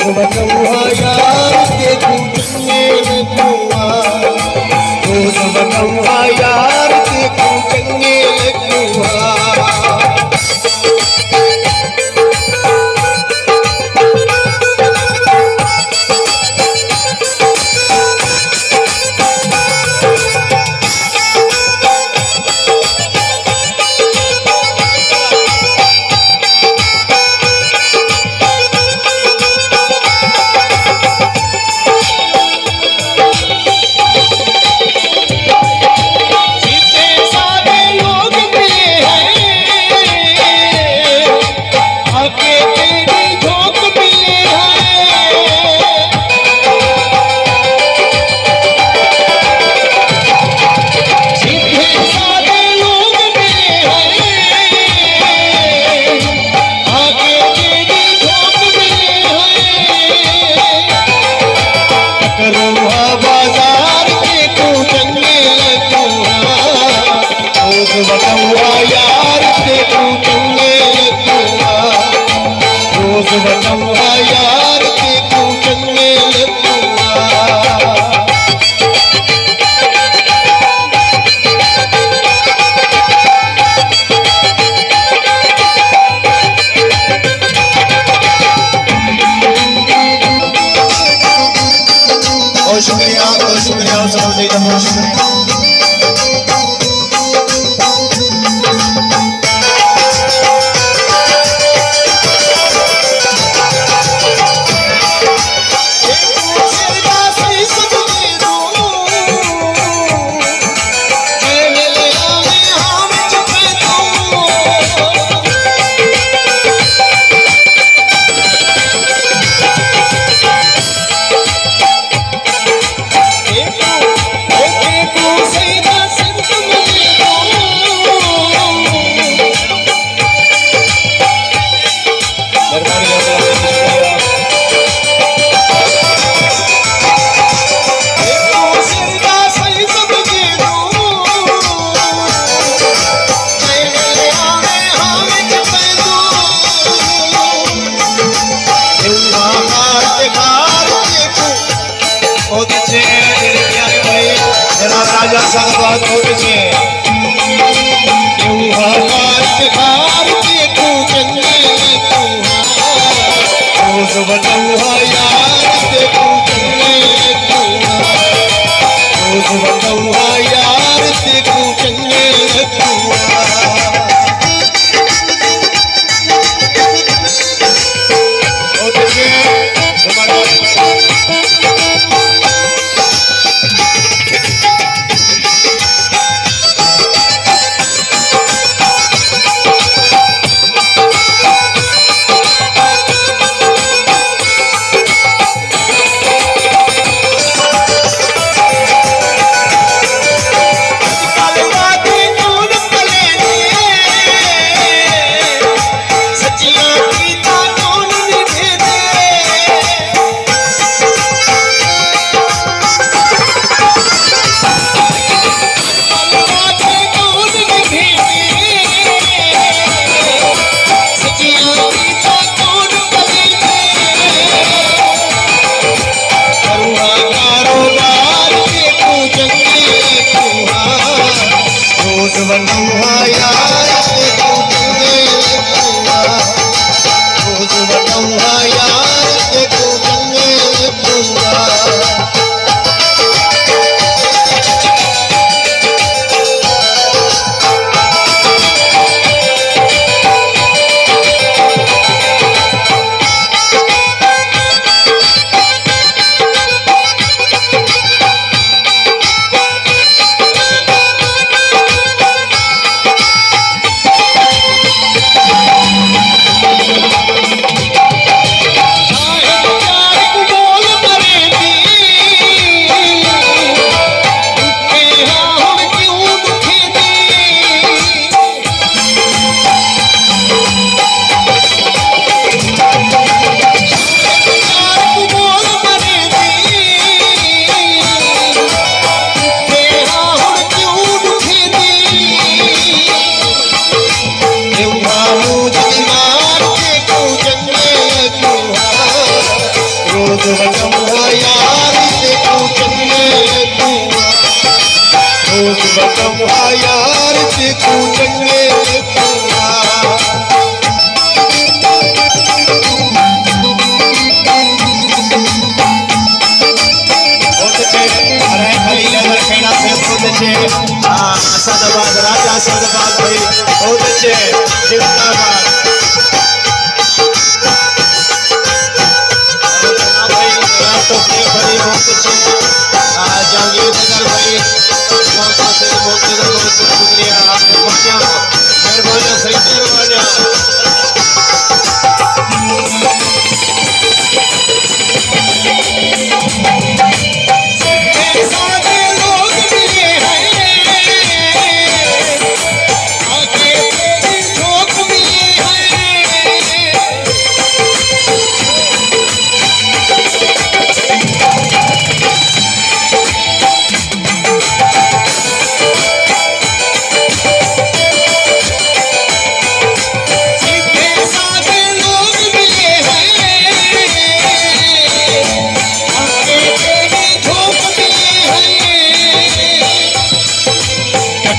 बताऊँ यार के तू चंगे लगूँगा, रोज बताऊँ यार के तू चंगे लगूँगा। बताऊं यार के तू चंगे लगूंगा, रोज बताऊं यार के तू चंगे लगूंगा। असादाबाद राजा असादाबाद भाई बहुत अच्छे जिंदाबाद भाई तो भाई बहुत अच्छे जहांगीर नगर भाई बहुत शुक्रिया मेहरबानी सही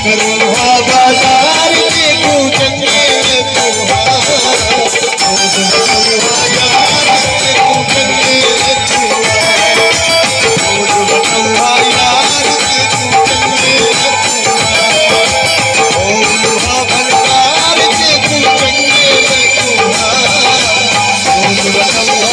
बाजार के तू चंगे लगूंगा, रोज बताऊं यार के तू चंगे लगूंगा, रोज बताऊं यार के तू चंगे लगूंगा, ओ भनकार के तू चंगे लगूंगा, रोज बताऊं